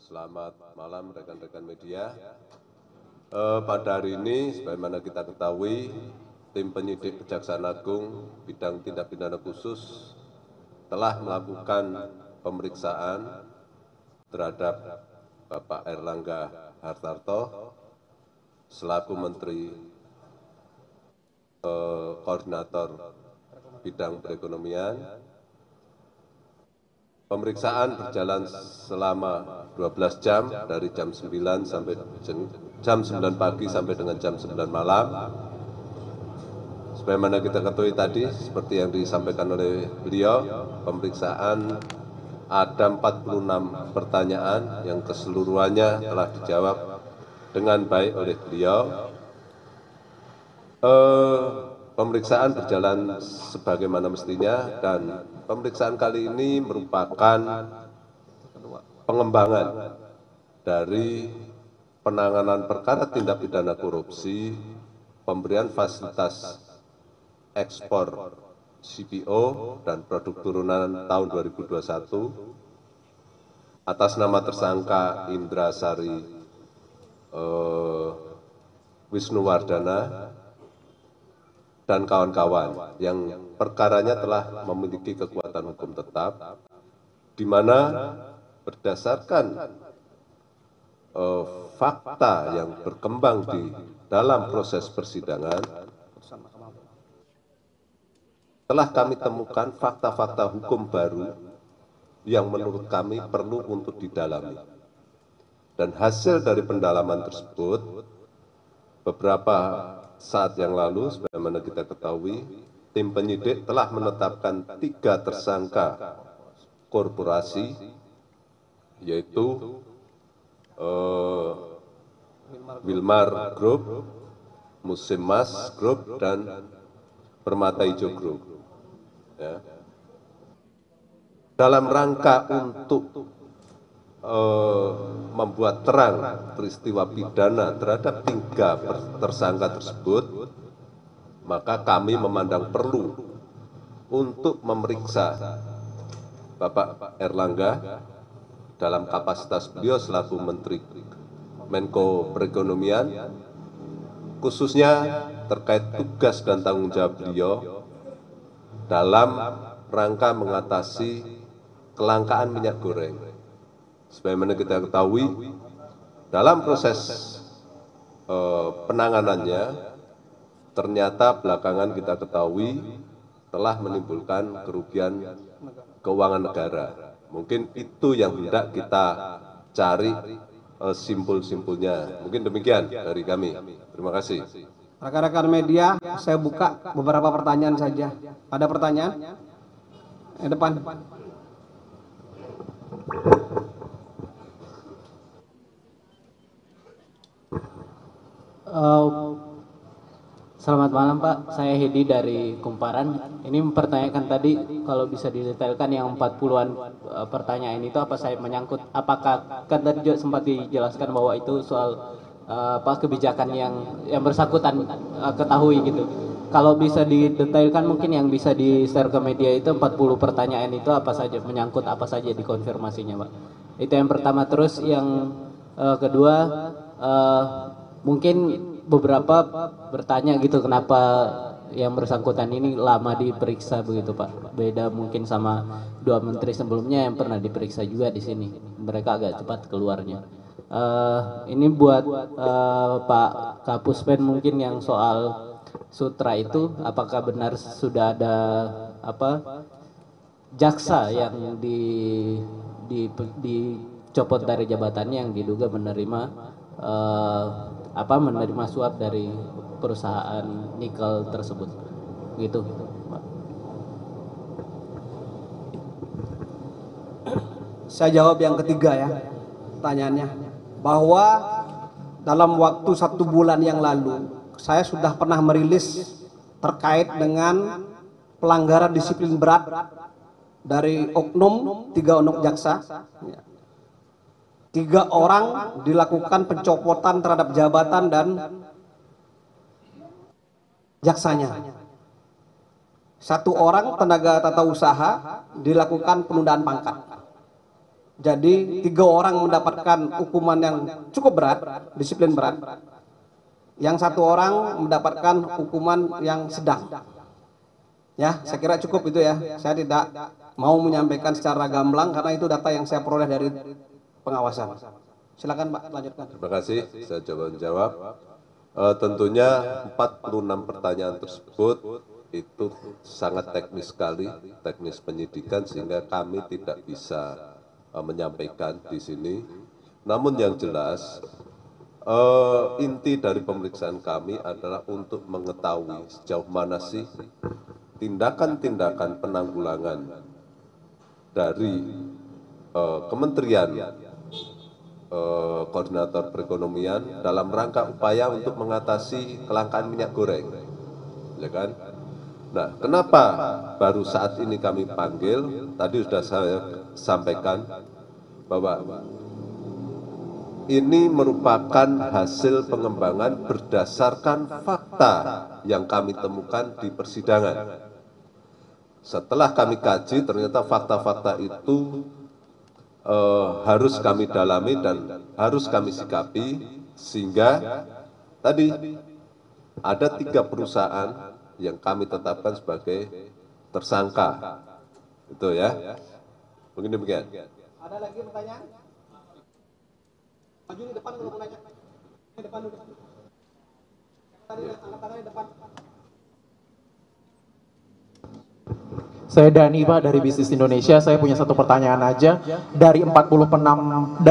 Selamat malam rekan-rekan media. Pada hari ini, sebagaimana kita ketahui, tim penyidik Kejaksaan Agung bidang tindak pidana khusus telah melakukan pemeriksaan terhadap Bapak Airlangga Hartarto selaku Menteri Koordinator Bidang Perekonomian. Pemeriksaan berjalan selama 12 jam dari jam 9 sampai jam 9 pagi sampai dengan jam 9 malam. Sebagaimana kita ketahui tadi, seperti yang disampaikan oleh beliau, pemeriksaan ada 46 pertanyaan yang keseluruhannya telah dijawab dengan baik oleh beliau. Pemeriksaan berjalan sebagaimana mestinya dan pemeriksaan kali ini merupakan pengembangan dari penanganan perkara tindak pidana korupsi, pemberian fasilitas ekspor CPO dan produk turunan tahun 2021 atas nama tersangka Indra Sari Wisnuwardana dan kawan-kawan yang perkaranya telah memiliki kekuatan hukum tetap, di mana berdasarkan fakta yang berkembang di dalam proses persidangan, telah kami temukan fakta-fakta hukum baru yang menurut kami perlu untuk didalami. Dan hasil dari pendalaman tersebut, beberapa saat yang lalu, sebagaimana kita ketahui, tim penyidik telah menetapkan 3 tersangka korporasi, yaitu Wilmar Group, Musim Mas Group, dan Permata Hijau Group. Ya. Dalam rangka untuk membuat terang peristiwa pidana terhadap 3 tersangka tersebut, maka kami memandang perlu untuk memeriksa Bapak Airlangga dalam kapasitas beliau selaku Menteri Menko Perekonomian, khususnya terkait tugas dan tanggung jawab beliau dalam rangka mengatasi kelangkaan minyak goreng. Sebagaimana kita ketahui, dalam proses penanganannya, ternyata belakangan kita ketahui telah menimbulkan kerugian keuangan negara. Mungkin itu yang hendak kita cari simpul-simpulnya. Mungkin demikian dari kami. Terima kasih. Rekan-rekan media, saya buka beberapa pertanyaan saja. Ada pertanyaan? Depan. Selamat malam Pak, saya Hedi dari Kumparan. Ini mempertanyakan tadi kalau bisa didetailkan yang 40-an pertanyaan itu apa saya menyangkut, apakah kan tadi juga sempat dijelaskan bahwa itu soal kebijakan yang bersangkutan ketahui gitu. Kalau bisa didetailkan mungkin yang bisa di-share ke media itu 40 pertanyaan itu apa saja, menyangkut apa saja dikonfirmasinya Pak. Itu yang pertama. Terus yang kedua, mungkin beberapa bertanya gitu kenapa yang bersangkutan ini lama diperiksa begitu Pak. Beda mungkin sama 2 menteri sebelumnya yang pernah diperiksa juga di sini. Mereka agak cepat keluarnya. Ini buat Pak Kapuspen mungkin yang soal sutra itu, apakah benar sudah ada jaksa yang dicopot dari jabatannya yang diduga menerima menerima suap dari perusahaan nikel tersebut, gitu, Pak. Saya jawab yang ketiga ya, pertanyaannya, bahwa dalam waktu 1 bulan yang lalu saya sudah pernah merilis terkait dengan pelanggaran disiplin berat dari oknum 3 oknum jaksa. 3 orang dilakukan pencopotan terhadap jabatan dan jaksanya. 1 orang tenaga tata usaha dilakukan penundaan pangkat. Jadi 3 orang mendapatkan hukuman yang cukup berat, disiplin berat. Yang 1 orang mendapatkan hukuman yang sedang. Ya, saya kira cukup itu ya. Saya tidak mau menyampaikan secara gamblang karena itu data yang saya peroleh dari pengawasan. Silakan Pak, lanjutkan. Terima kasih, saya coba menjawab. Tentunya 46 pertanyaan tersebut itu sangat teknis sekali, teknis penyidikan, sehingga kami tidak bisa menyampaikan di sini. Namun yang jelas, inti dari pemeriksaan kami adalah untuk mengetahui sejauh mana sih tindakan-tindakan penanggulangan dari Kementerian Koordinator Perekonomian dalam rangka upaya untuk mengatasi kelangkaan minyak goreng, ya kan? Nah, kenapa baru saat ini kami panggil? Tadi sudah saya sampaikan bahwa ini merupakan hasil pengembangan berdasarkan fakta yang kami temukan di persidangan. Setelah kami kaji, ternyata fakta-fakta itu harus kami dalami dan harus kami sikapi, sehingga tadi ada 3 perusahaan yang kami tetapkan sebagai tersangka. Itu ya. Mungkin demikian. Ada lagi pertanyaan? Maju di depan kalau mau nanya. Di depan dulu. Tadi angkat tangannya depan. Saya Dani Pak dari Bisnis Indonesia. Saya punya satu pertanyaan aja. Dari 46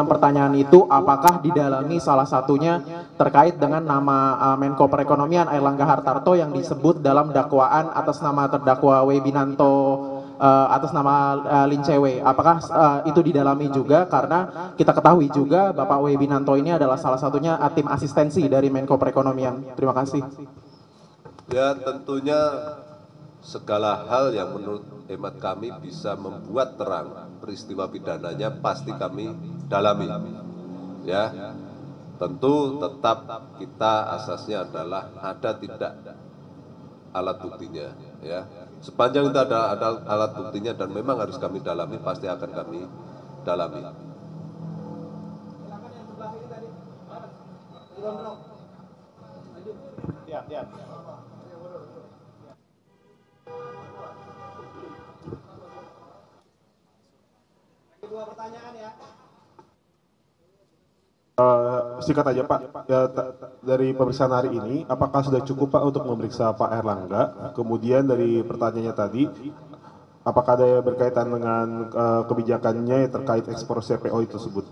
pertanyaan itu, apakah didalami salah satunya terkait dengan nama Menko Perekonomian Airlangga Hartarto yang disebut dalam dakwaan atas nama terdakwa Webinanto atas nama Lincewe? Apakah itu didalami juga, karena kita ketahui juga Bapak Webinanto ini adalah salah satunya tim asistensi dari Menko Perekonomian. Terima kasih. Ya, tentunya segala hal yang menurut hemat kami bisa membuat terang peristiwa pidananya pasti kami dalami. Ya, tentu tetap kita asasnya adalah ada tidak alat buktinya. Ya, sepanjang itu ada alat buktinya dan memang harus kami dalami, pasti akan kami dalami. Silakan yang sebelah sini tadi. Ya. Dua pertanyaan ya. Singkat aja Pak, ya, dari pemeriksaan hari ini, apakah sudah cukup Pak untuk memeriksa Pak Airlangga? Kemudian dari pertanyaannya tadi, apakah ada yang berkaitan dengan kebijakannya terkait ekspor CPO itu tersebut?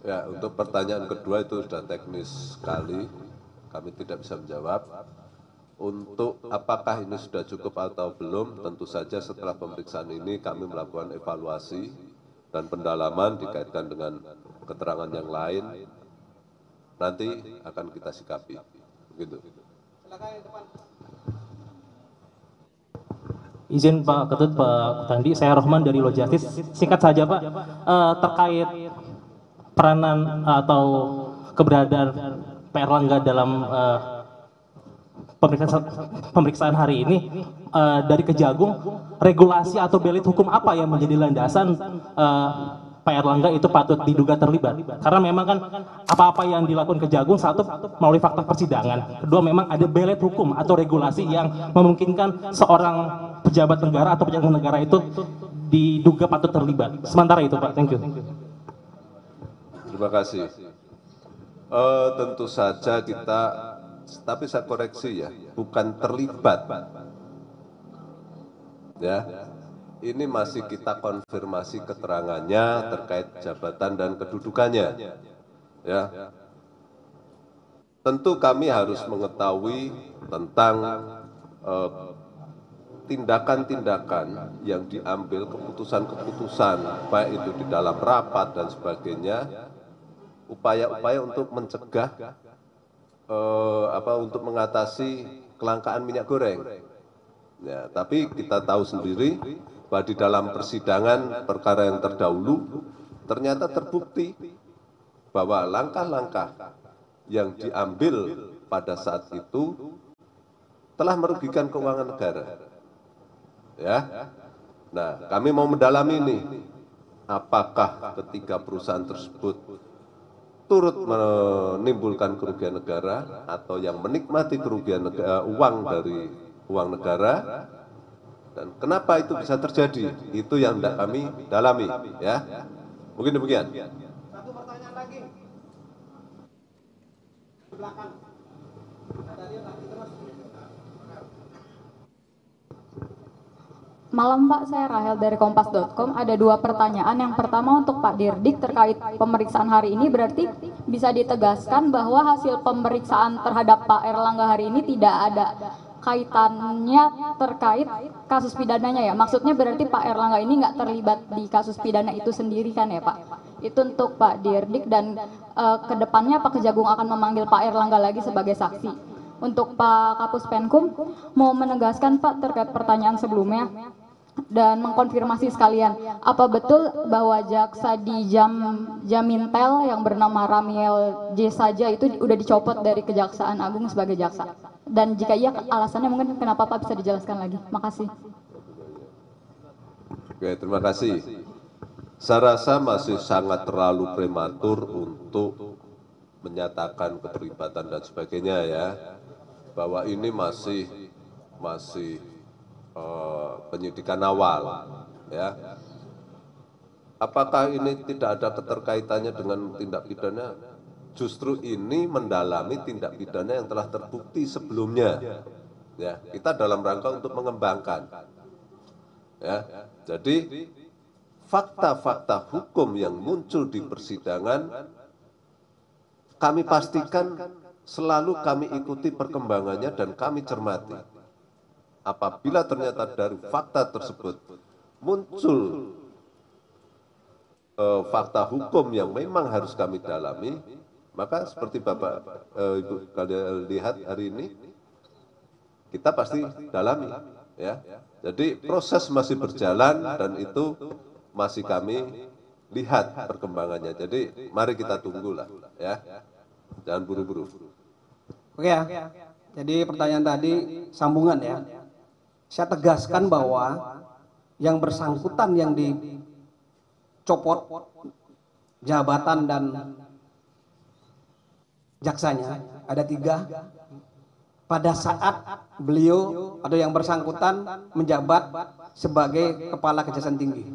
Ya, untuk pertanyaan kedua itu sudah teknis sekali, kami tidak bisa menjawab. Untuk apakah ini sudah cukup atau belum, tentu saja setelah pemeriksaan ini kami melakukan evaluasi dan pendalaman dikaitkan dengan keterangan yang lain, nanti akan kita sikapi. Begitu. Silakan yang depan. Izin Pak Ketut, Pak Kutandi, saya Rohman dari Lojatis. Singkat saja Pak, terkait peranan atau keberadaan Pak Airlangga dalam pemeriksaan hari ini, dari Kejagung, regulasi atau belit hukum apa yang menjadi landasan Pak Airlangga itu patut diduga terlibat? Karena memang kan apa-apa yang dilakukan Kejagung, satu melalui fakta persidangan, kedua memang ada belit hukum atau regulasi yang memungkinkan seorang pejabat negara atau pejabat negara itu diduga patut terlibat. Sementara itu Pak, thank you. Terima kasih. Tentu saja kita, tapi saya koreksi ya, bukan terlibat. Ya, ini masih kita konfirmasi keterangannya terkait jabatan dan kedudukannya. Ya, tentu kami harus mengetahui tentang tindakan-tindakan yang diambil, keputusan-keputusan, baik itu di dalam rapat dan sebagainya, upaya-upaya untuk mencegah, untuk mengatasi kelangkaan minyak goreng. Ya, tapi kita tahu sendiri bahwa di dalam persidangan perkara yang terdahulu ternyata terbukti bahwa langkah-langkah yang diambil pada saat itu telah merugikan keuangan negara. Ya. Nah, kami mau mendalami ini, apakah ketiga perusahaan tersebut turut menimbulkan kerugian negara atau yang menikmati kerugian uang dari uang negara, dan kenapa itu bisa terjadi, itu yang tidak kami dalami, ya. Mungkin demikian. Satu pertanyaan lagi. Di belakang. Ada dia lagi terus. Malam Pak, saya Rahel dari Kompas.com. Ada 2 pertanyaan. Yang pertama untuk Pak Dirdik terkait pemeriksaan hari ini, berarti bisa ditegaskan bahwa hasil pemeriksaan terhadap Pak Erlangga hari ini tidak ada kaitannya terkait kasus pidananya ya? Maksudnya berarti Pak Erlangga ini nggak terlibat di kasus pidana itu sendiri kan ya Pak? Itu untuk Pak Dirdik. Dan kedepannya Pak Kejagung akan memanggil Pak Erlangga lagi sebagai saksi. Untuk Pak Kapus Penkum, mau menegaskan Pak terkait pertanyaan sebelumnya dan mengkonfirmasi sekalian, apa betul bahwa jaksa di Jamintel yang bernama Ramiel J saja itu udah dicopot dari Kejaksaan Agung sebagai jaksa? Dan jika iya, alasannya mungkin kenapa Pak, bisa dijelaskan lagi? Makasih. Oke, terima kasih. Saya rasa masih sangat terlalu prematur untuk menyatakan keterlibatan dan sebagainya ya, bahwa ini masih penyidikan awal, ya. Apakah ini tidak ada keterkaitannya dengan tindak pidana? Justru ini mendalami tindak pidana yang telah terbukti sebelumnya, ya. Kita dalam rangka untuk mengembangkan, ya. Jadi fakta-fakta hukum yang muncul di persidangan kami pastikan selalu kami ikuti perkembangannya dan kami cermati. Apabila ternyata dari fakta tersebut muncul fakta hukum yang memang harus kami dalami, maka seperti Bapak Ibu kalian lihat hari ini, kita pasti dalami, ya. Jadi proses masih berjalan dan itu masih kami lihat perkembangannya. Jadi mari kita tunggulah, ya. Jangan buru-buru. Oke ya. Jadi pertanyaan tadi sambungan ya. Saya tegaskan bahwa yang bersangkutan yang dicopot jabatan dan jaksanya ada 3 pada saat beliau atau yang bersangkutan menjabat sebagai Kepala Kejaksaan Tinggi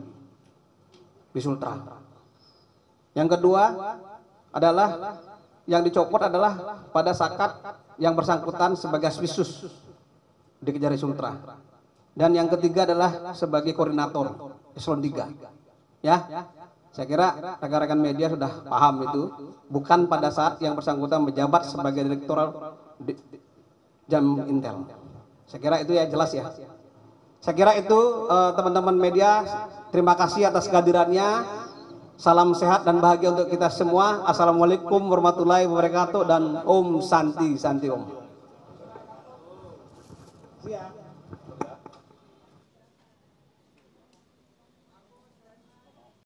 di Sultra. Yang kedua adalah yang dicopot adalah pada saat yang bersangkutan sebagai Aswisus di Kejari Sultra. Dan yang ketiga adalah sebagai koordinator eselon 3. Ya. Saya kira rekan-rekan media sudah paham itu, bukan pada saat yang bersangkutan menjabat sebagai direktur Jamintel. Saya kira itu ya jelas ya. Saya kira itu teman-teman media, terima kasih atas kehadirannya. Salam sehat dan bahagia untuk kita semua. Assalamualaikum warahmatullahi wabarakatuh dan Om Santi Santi Om.